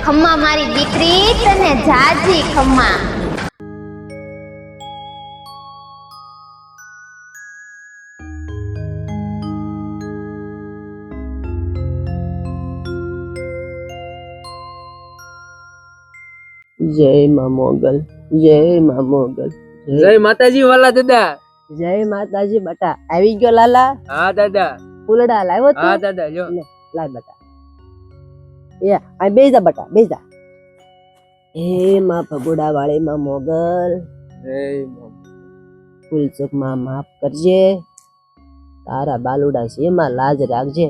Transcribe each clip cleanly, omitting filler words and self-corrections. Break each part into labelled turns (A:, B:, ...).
A: ખમ્મા મારી દીકરી તને જાજી ખમ્મા.
B: જય માં મોગલ, જય માં મોગલ.
C: જય માતાજી વાલા દાદા.
B: જય માતાજી. બટા આવી ગયો લાલા?
C: હા દાદા.
B: ફૂલડા લાવ્યો તું?
C: હા દાદા જો.
B: લાય બટા. એ આ બેજા બટા બેજા. એ માં ભગુડા વાળી માં મોગલ, ફૂલચૂક માં માફ કરજે, તારા બાલુડા છે માં લાજ રાખજે.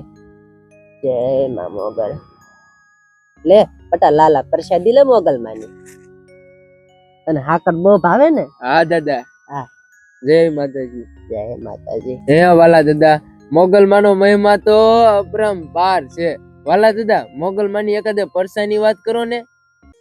B: જય માં મોગલ. લે બટા લાલા પ્રસાદી લે મોગલ માની. અને હાકર બહુ ભાવે ને?
C: હા દાદા.
B: હા.
C: જય માતાજી.
B: જય માતાજી.
C: હે વાલા દાદા, મોગલ માનો મહિમા તો અપરંપાર છે. વાલા દાદા, મોગલ માની એકાદે પરસાની વાત કરો ને.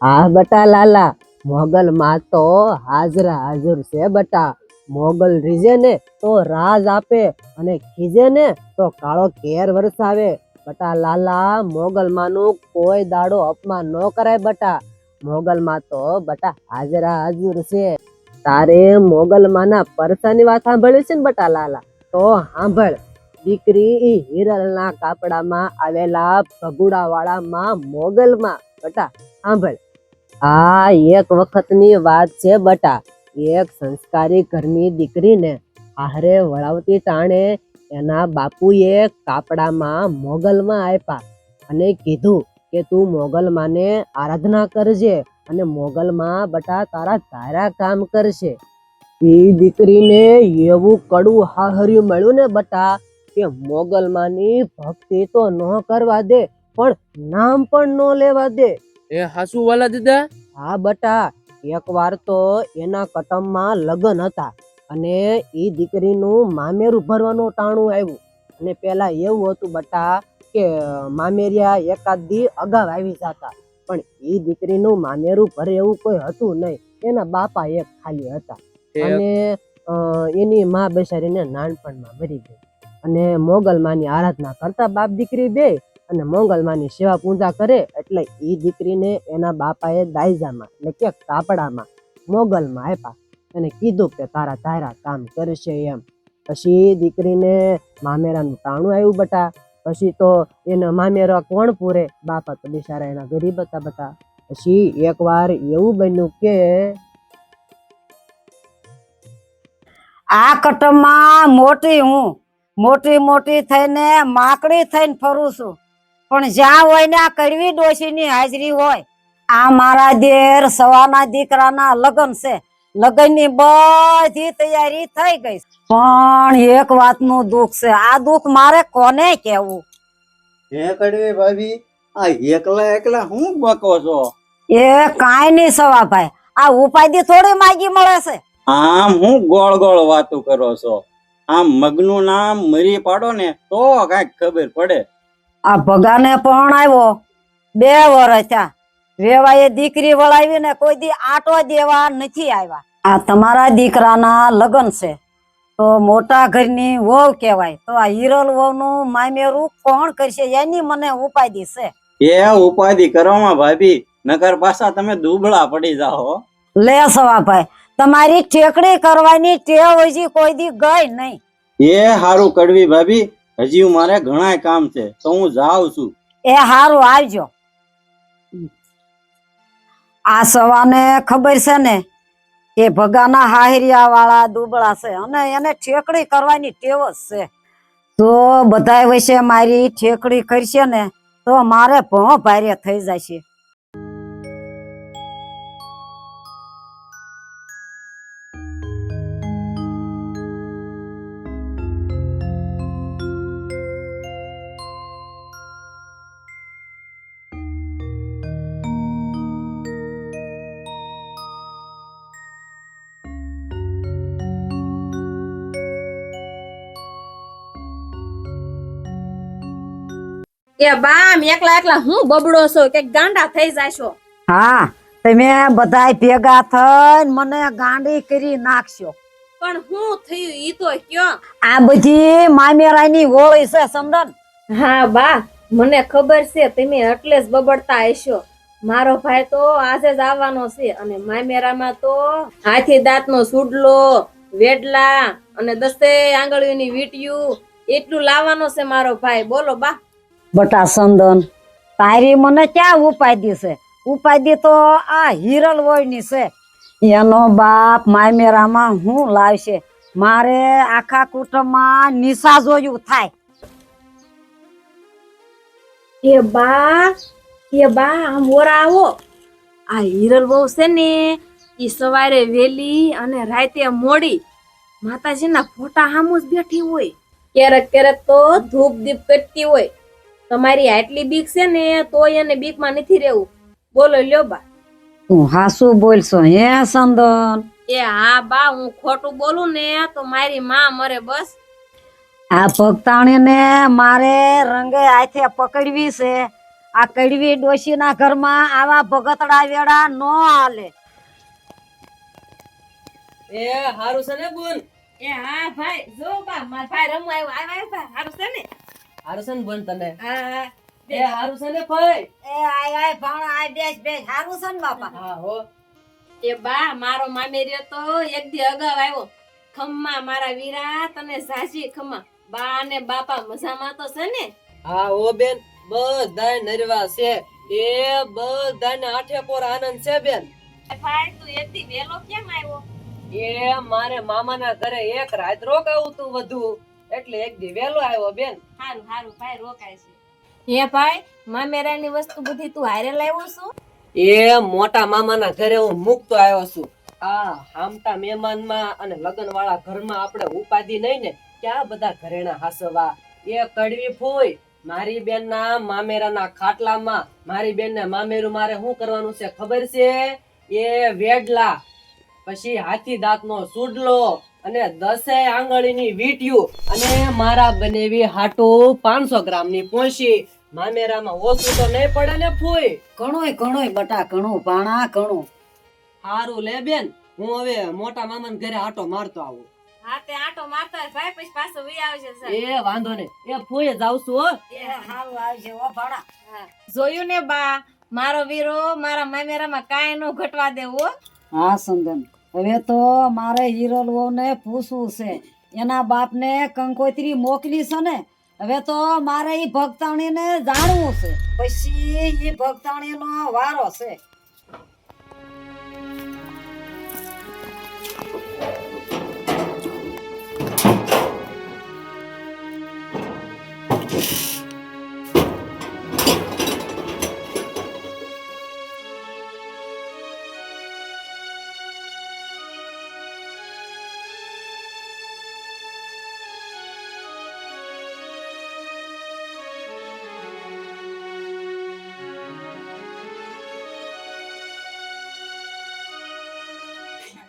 B: હા બટા લાલા, મોગલ માં તો હાજરા હાજર છે બટા. મોગલ રીજે ને તો રાજ આપે અને ખીજે ને તો કાળો કેર વરસાવે. બટા લાલા, મોગલ માનું કોઈ દાડો અપમાન ન કરાય બટા. મોગલ માં તો બટા હાજરા હાજર છે. તારે મોગલ માના પરસાની વાત સાંભળવી છે ને બટા લાલા, તો સાંભળ. દીકરી હિરલના કાપડામાં આવેલા ભગુડા વાળા માં મોગલ માં બટા સાંભળ. આ એક વખતની વાત છે બટા. એક સંસ્કારી ઘરની દીકરીને આહરે વળાવતી ટાણે એના બાપુએ કાપડામાં મોગલમાં આપ્યા અને કીધું કે તું મોગલમાને આરાધના કરજે અને મોગલમાં બટા તારા સારા કામ કરશે. એ દીકરીને એવું કડવું હાહર્યું મળ્યું ને બટા કે મોગલમાની ભક્તિ તો ન કરવા દે પણ નામ પણ ન લેવા દે.
C: એ હાસુ વાલા દાદા?
B: હા બટા, એક વાર તો એના કટમમાં લગ્ન હતા અને એ દીકરીનું મામેરું ભરવાનું ટાણું આવ્યું. અને પેલા એવું હતું બટા કે મામેરિયા એકાદ દી અગાઉ આવી જતા, પણ એ દીકરીનું મામેરું ભરે એવું કોઈ હતું નહીં. એના બાપા એક ખાલી હતા અને એની માં બેસાડીને નાનપણમાં મરી ગઈ. અને મોગલમાની આરાધના કરતા બાપ દીકરી બે અને મોગલમાની સેવા પૂજા કરે એટલે એ દીકરીને એના બાપાએ દાયજામાં એટલે કે કાપડામાં મોગલમાં આપ્યા અને કીધું કે તારા તારા કામ કરશે એમ. પછી દીકરીને મામેરાનું ટાણું આવ્યું બટા. પછી તો એના મામેરા કોણ પૂરે? બાપા તો બિચારા એના ગરીબ હતા બટા. પછી એક વાર એવું બન્યું કે
D: આ કટમમાં મોટી મોટી થઈને માકડી થઈને ફરું છું, પણ જ્યાં હોય ને આ કડવી ડોશીની હાજરી હોય. આ મારા દેર સવાના દીકરાના લગ્ન છે, લગ્નની બધી તૈયારી થઈ ગઈ, પણ એક વાતનું દુઃખ છે. આ દુઃખ મારે કોને કહેવું?
E: હે કડવી ભાભી, આ એકલા એકલા હું બકો છો?
D: એ કાંઈ નહીં સવા ભાઈ, આ ઉપાધિ થોડી માગી મળે છે.
E: આમ હું ગોળ ગોળ વાતો કરો છો? આમ મગનું નામ મરી પાડો ને તો કાંઈક ખબર પડે.
D: આ ભગાને પણ આવ્યો 2 વર્ષ થયા. વેવાએ દીકરી વળાવી ને કોઈ દી આટો દેવા નથી આવ્યા. આ તમારા દીકરાના લગ્ન છે તો મોટા ઘરની વહુ કહેવાય, તો આ હિરલ વહુનું મામેરું કોણ કરશે એની મને ઉપાધિ છે.
E: એ ઉપાધિ કરવામાં ભાભી, નકર પાછા તમે દુબળા પડી જાઓ.
D: લે સવાભાઈ, તમારી ઠેકડી કરવાની ટેવ હજી કોઈ દી ગઈ નહીં.
E: એ હારું કડવી ભાભી, હજી મારે ઘણા કામ છે તો હું જાઉં છું.
D: એ હારું, આવજો. આ સવાને ખબર છે ને કે ભગાના હાહરિયા વાળા દુબળા છે અને એને ઠેકડી કરવાની ટેવ જ છે. તો બધાય વચ્ચે મારી ઠેકડી કરશે ને તો મારે ભો ભારે થઈ જશે.
F: કે બામ એકલા એકલા હું બબડો છો કે ગાંડા થઈ જાશો?
D: હા, તમે બધાય ભેગા થઈને મને ગાંડી કરી નાખશો.
F: પણ હું થયું ઈ તો કયો.
D: આ બધી મામેરાની હોળી છે સમજણ?
F: હા બા, મને ખબર છે તમે એટલે જ બબડતા હશો. મારો ભાઈ તો આજે જ આવવાનો છે અને મામેરામાં તો હાથી દાંતનો સુડલો, વેડલા અને 10 આંગળીઓની વીંટિયું એટલું લાવવાનો છે મારો ભાઈ. બોલો બા.
D: બટા સંદન, તારી મને ક્યાં ઉપાધી છે? ઉપાધી તો આ હિરલ વયની છે. એનો બાપ માયમેરામાં હું લાવશે? મારે આખા કુટુંબમાં નિશા જોયું થાય.
F: એ બા આમ ઓરા આવો. આ હિરલ બહુ છે ને ઈ સવારે વેલી અને રાતે મોડી માતાજીના ફોટા સામું જ બેઠી હોય. ક્યારેક ક્યારેક તો ધૂપ દીપ કરતી હોય. તમારી આટલી બીક છે ને તોય એને બીકમાં નથી રહેવું. બોલો લ્યો બા.
D: તું હાસુ બોલશો હે સંદન?
F: એ હા બા, હું ખોટું બોલું ને તો મારી માં મરે બસ.
D: આ ભક્તાણીને મારે રંગે હાથે પકડવી છે. આ કડવી ડોશીના ઘરમાં આવા ભગતડા વેડા નો હાલે.
B: એ હારું છે ને બોન?
F: એ હા ભાઈ, જો બા મારા ભાઈ રમવા આવ્યો બા. હારું છે ને?
B: હારું છે ને બોન તને?
F: હા
B: એ હારું છે ને ભાઈ?
D: એ આય ભાણા આય બેસ બેસ. હારું છે ને બાપા?
B: હા હો.
F: એ બા મારો મામેરિયો તો એક દી અગાઉ આવ્યો. ખમ્મા મારા વીરા, તને સાચી ખમ્મા. બા ને બાપા મજામાં તો છે ને?
B: હા હો બેન, બધાય નરવા છે. એ બધાને આઠે પોર આનંદ છે બેન.
F: ભાઈ તું એક દી વેલો કેમ આવ્યો?
B: એ મારે મામાના ઘરે એક રાત રોકાવું તું વધુ, એટલે એક દી વેલો આવ્યો બેન.
F: હારું હારું ભાઈ, રોકાય છે. હે ભાઈ, મામેરાની વસ્તુ બધી તું હારે લાવ્યો છો?
B: એ મોટા મામાના ઘરે હું મુકતો આવ્યો છું. આ હામટા મહેમાનમાં અને લગન વાળા ઘરમાં આપણે ઉપાધિ નહીં ને, ક્યાં બધા ઘરેણા હાસવા. એ કડવી ફૂઈ મારી બેન ના મામેરાના ખાટલામાં મારી બેન ને મામેરું મારે શું કરવાનું છે ખબર છે? એ વેડલા, પછી હાથી દાંતનો સુડલો અને 10 આંગળીની વીંટિયું અને મારા બનેવી હાટું 500 ગ્રામની પોંશી. મામેરામાં ઓછું તો નહીં પડે ને ફૂઈ?
D: ઘણોય બટા, ઘણું ભાણા ઘણું.
B: હારું લે બેન, હું હવે મોટા મામાના ઘરે આટો મારતો આવું.
F: હા તે આટો મારતા હોય ભાઈ, પછી પાછો વી આવશે સર.
B: એ વાંધો નહીં, એ ફૂઈ જાવ છું હો.
D: હારું આવજે ઓ ભાણા.
F: જોયું ને બા, મારો વીરો મારા મામેરામાં કાંઈ નો ઘટવા દેવો.
D: હા સંદન, હવે તો મારે હિરલ ને પૂછવું છે. એના બાપને કંકોત્રી મોકલી છે ને, હવે તો મારે ઈ ભક્તાણીને જાણવું છે. પછી ઈ ભક્તાણીનો વારો છે.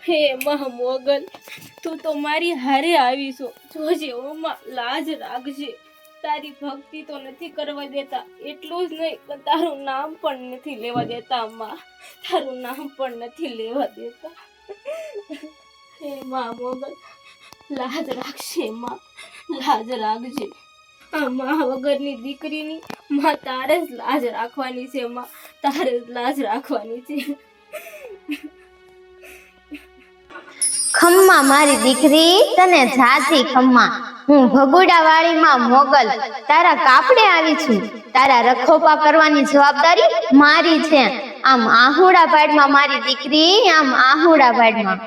G: હે મોગલ, તું તો મારી હારે આવીશો. જોજે ઓમાં લાજ રાખજે. તારી ભક્તિ તો નથી કરવા દેતા, એટલું જ નહીં પણ તારું નામ પણ નથી લેવા દેતા. માં, તારું નામ પણ નથી લેવા દેતા. હે મોગલ, લાજ રાખશે માં, લાજ રાખજે. આ માં વગરની દીકરીની માં તારે જ લાજ રાખવાની છે. માં, તારે જ લાજ રાખવાની છે.
A: ખમ્મા મારી દીકરી, તને જાજી ખમ્મા. હું ભગુડા વાળી માં મોગલ તારા કાપડે આવી છું. તારા રખોપા કરવાની જવાબદારી મારી છે. આમ આહુડા ભાડમાં મારી દીકરી, આમ આહુડા ભાડમાં.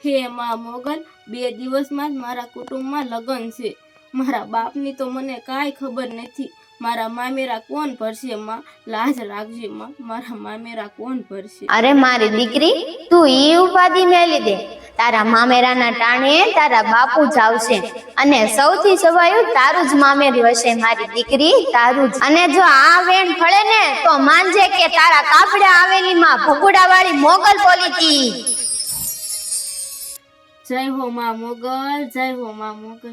G: હે માં મોગલ, 2 દિવસમાં જ મારા કુટુંબમાં લગ્ન છે. મારા બાપની તો મને કાંઈ ખબર નથી. મારા મામેરા કોણ ભરશે? માં, લાજ રાખજે માં, મારા મામેરા કોણ ભરશે?
A: અરે મારી દીકરી, તું ઈ ઉપાધિ મેલી દે. તારા મામેરાના ટાણે તારા બાપુ જ આવશે અને સૌથી સવાયું તારું જ મામેરું હશે મારી દીકરી, તારું જ. અને જો આ વેણ ફળે ને તો માનજે કે તારા કાપડા આવેલી માં ભગુડા વાળી મોગલ બોલી હતી.
G: જય હો માં મોગલ, જય હો માં મોગલ.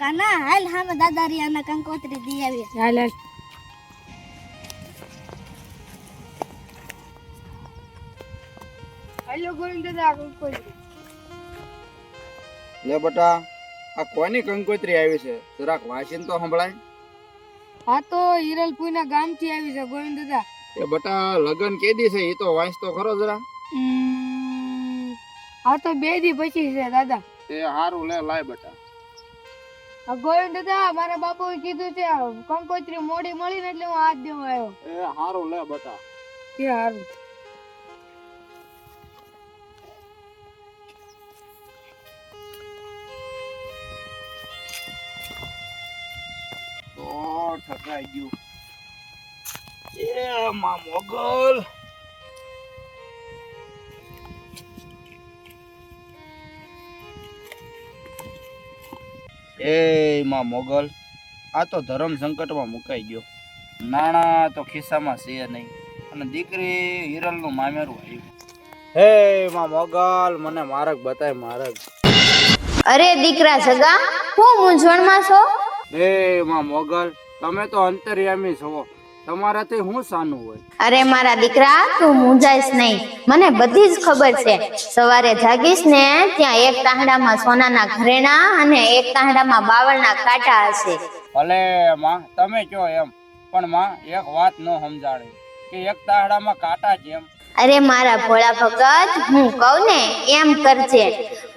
G: કાના હાલ હામે દાદારિયાના કંકોત્રી દી આવી.
F: હાલ હાલ.
G: હાલો ગોવિંદ દાદા કંકોત્રી.
H: લે બટા, આ કોની કંકોત્રી આવી છે? જરાક વાંચીને તો સંભળાય.
G: આ તો હિરલપુરના ગામથી આવી છે ગોવિંદ દાદા.
H: એ બટા, લગન કેદી છે એ તો વાંચતો ખરો જરા.
G: આ તો 2 દી પછી છે દાદા.
H: તે હારું, લે લાય બટા.
G: ગોવિંદ દાદા મારા બાપુએ કીધું છે કંકોત્રી મોડી મળી ને એટલે હું હાથ દેવા આવ્યો.
H: એ હારું, લે બટા.
G: કે હારું.
H: તો ઠકાઈ ગયું. એ માં મોગલ, એ માં મોગલ, આ તો ધર્મ સંકટમાં મુકાઈ ગયો. નાણા તો ખિસ્સામાં છે નહીં, અને દીકરી હિરલનું મામેરું આવ્યું. હે માં મોગલ, મને માર્ગ બતાય, માર્ગ.
A: અરે દીકરા સગા, હું મૂંઝવણમાં છો?
H: હે માં મોગલ, તમે તો અંતર્યામી છો, તમારાથી હું સાનું હોય?
A: અરે મારા દીકરા, તું મૂંઝાઈશ નહીં, મને બધી જ ખબર છે. સવારે જાગીશ ને ત્યાં એક તાંહડામાં સોનાના ઘરેણા અને એક તાંહડામાં બાવળના કાંટા હશે.
H: ભલે માં, તમે કહો એમ, પણ માં એક વાત ન સમજાડે કે એક તાહડામાં કાંટા જેમ.
A: અરે મારા ભોળા ભગત, હું કહું ને એમ કરજે.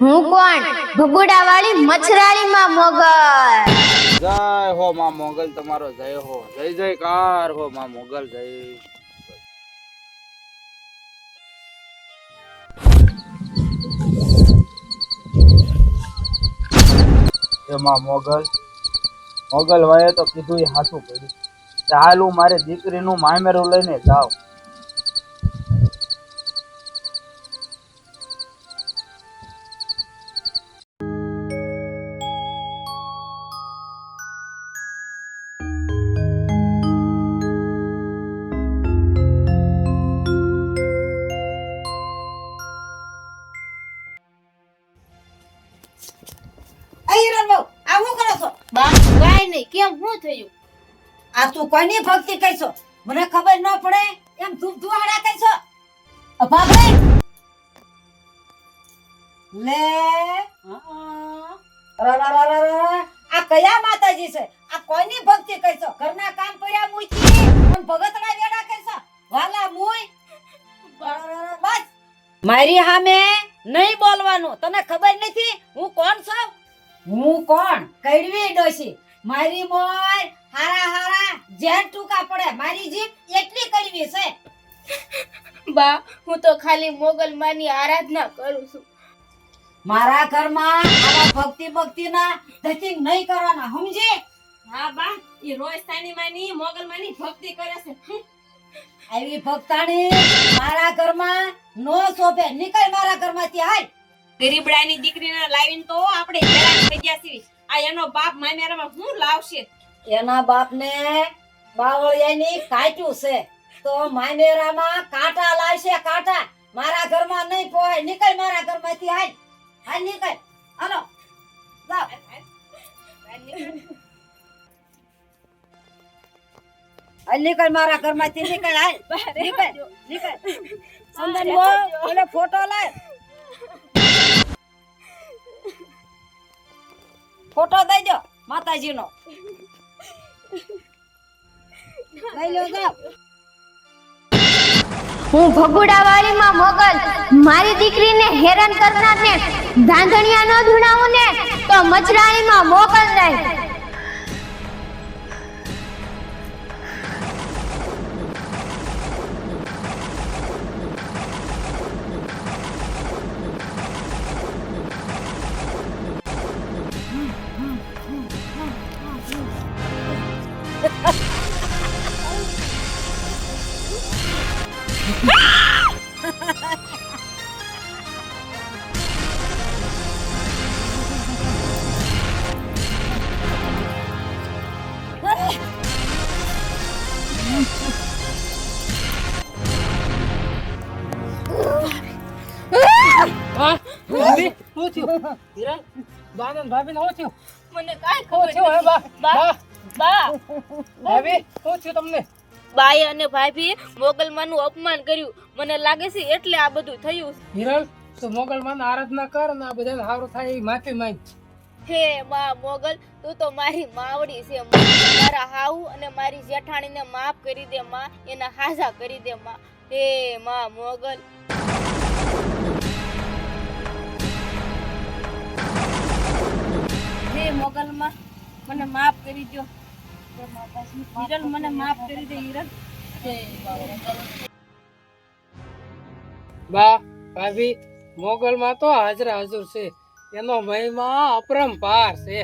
A: હું કોણ? ભગુડા વાળી મચ્છરાળી માં મોગલ.
H: જય હો માં મોગલ, તમારો જય હો, જય જયકાર હો માં મોગલ, જય. એ માં મોગલ, મોગલ વાએ તો કીધું એ હાચું કર્યું. ચાલ હું મારી દીકરીનું મામેરું લઈને જાઉં.
D: આવું કરો છો?
F: બા કાઈ નહીં, કેમ શું થયું?
D: આ તું કોની ભક્તિ કઈছো? મને ખબર ન પડે એમ ધૂપ ધુવાડા કઈছো? ભાભરે લે, આ કયા માતાજી છે? આ કોની ભક્તિ કઈছো? ઘરના કામ કર્યા મૂકી અને ભગતડા વેડા કઈছো? વાલા મુય બસ મારી સામે નહીં બોલવાનું. તને ખબર નથી હું કોણ છું? હું કોણ? કડવી ડોશી. મારી મોય હારા હારા જેન ટૂંકા પડે. મારી જીભ એટલી કડવી છે.
G: બા હું તો ખાલી મોગલ માની આરાધના કરું છું.
D: મારા ઘરમાં આવા ભક્તિ ના ધતિંગ નહીં કરવાના, સમજી?
F: હા બા, ઈ રોજ સાની માની મોગલ માની ભક્તિ કરે છે.
D: આવી ભક્તાણી મારા ઘરમાં નો શોભે. નીકળ મારા ઘરમાંથી. હાલ.
F: ગરીબડાની દીકરીને લાવીને તો આપણે હેરાન થઈ ગયા છીએ. આ એનો બાપ મામેરામાં શું લાવશે?
D: એના બાપને બાવળિયાની કાટ્યું છે તો મામેરામાં કાંટા લાવશે, કાંટા. મારા ઘરમાં નહીં પોય. નીકળ મારા ઘરમાંથી. હાલ હાલ નીકળ. હાલો જાવ. હાલ નીકળ મારા ઘરમાંથી. નીકળ. હાલ નીકળ નીકળ. સુંદરીઓ ઓલો ફોટો લાય. ફોટો દઈ દો માતાજીનો. લઈ લો જાવ.
A: હું ભગુડા વાળી માં મોગલ મારી દીકરીને હેરાન કરનારને ધાંધણિયા ન ધૂણાવું ને તો મચરાણી માં મોકલ નહીં.
B: શું થયું?
I: બાને ભાભીને શું થયું?
G: મને કાંઈ
I: શું
G: ખબર
I: થયું હે બા?
G: બા બા
I: ભાભી શું થયું તમને?
G: બાએ અને ભાભીએ મોગલમાનું અપમાન કર્યું. મને લાગે છે એટલે આ બધું થયું.
I: હિરલ તું મોગલમાની આરાધના કર અને આ બધાને સારું થાય એવી માફી માંગ.
G: હે માં મોગલ, તું તો મારી માવડી છે. મારા હાહુ અને મારી જેઠાણીને માફ કરી દે માં, એના હાજા કરી દે માં. હે માં મોગલ. હે મોગલમાં મને માફ કરી દો. હિરલ મને માફ કરી દે હિરલ.
I: બા ભાભી મોગલમાં તો હાજરા હાજર છે. એનો મહિમા અપરંપાર છે.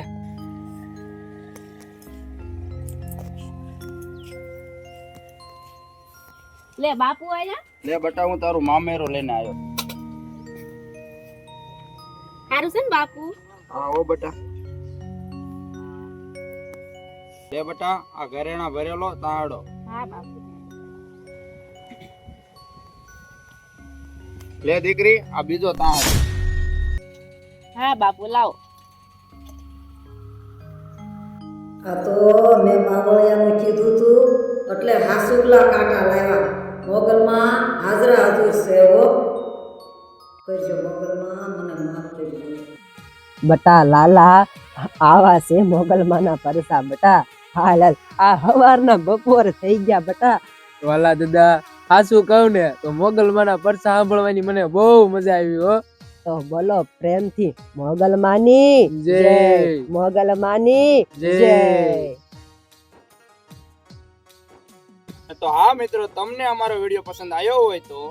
G: લે બાપુ આયા.
H: લે બેટા હું તારું મામેરો લઈને આવ્યો.
G: સારું છે ને બાપુ?
H: હા ઓ બેટા. લે બેટા આ ઘરેણા ભરેલો તાળો.
G: હા બાપુ.
H: લે દીકરી આ બીજો તાળો.
G: હા બાપુ લાવો.
D: આ તો મેં બાવળિયાનું કીધું તું એટલે હાસુકલા કાંટા લાવ્યા. મોગલમાં હાજરા હાજર છે હો. કરજો મોગલમાં મને માફ કરજો.
B: બટા લાલા આવા છે મોગલમાના પરસા બટા. હાલ આ હવારના બપોર થઈ ગયા બટા.
C: વાલા દાદા હાસું કહું ને તો મોગલમાના પરસા સાંભળવાની મને બહુ મજા આવી હો.
B: તો બોલો પ્રેમથી મોગલમાની
C: જય.
B: મોગલમાની
C: જય.
B: જય.
H: તો હા મિત્રો, તમને અમારો વિડીયો પસંદ આવ્યો હોય તો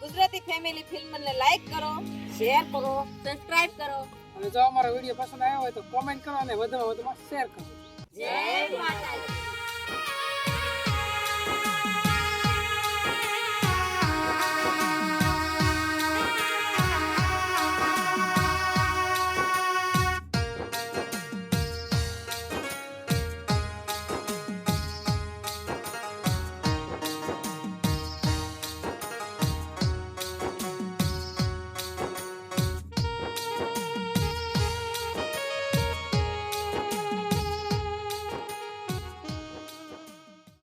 D: ગુજરાતી ફેમિલી ફિલ્મને લાઈક કરો, શેર કરો,
G: સબસ્ક્રાઇબ કરો.
I: અને જો અમારો વિડીયો પસંદ આવ્યો હોય તો કોમેન્ટ કરો અને વધુમાં વધુમાં શેર કરો.
D: જય માતાજી.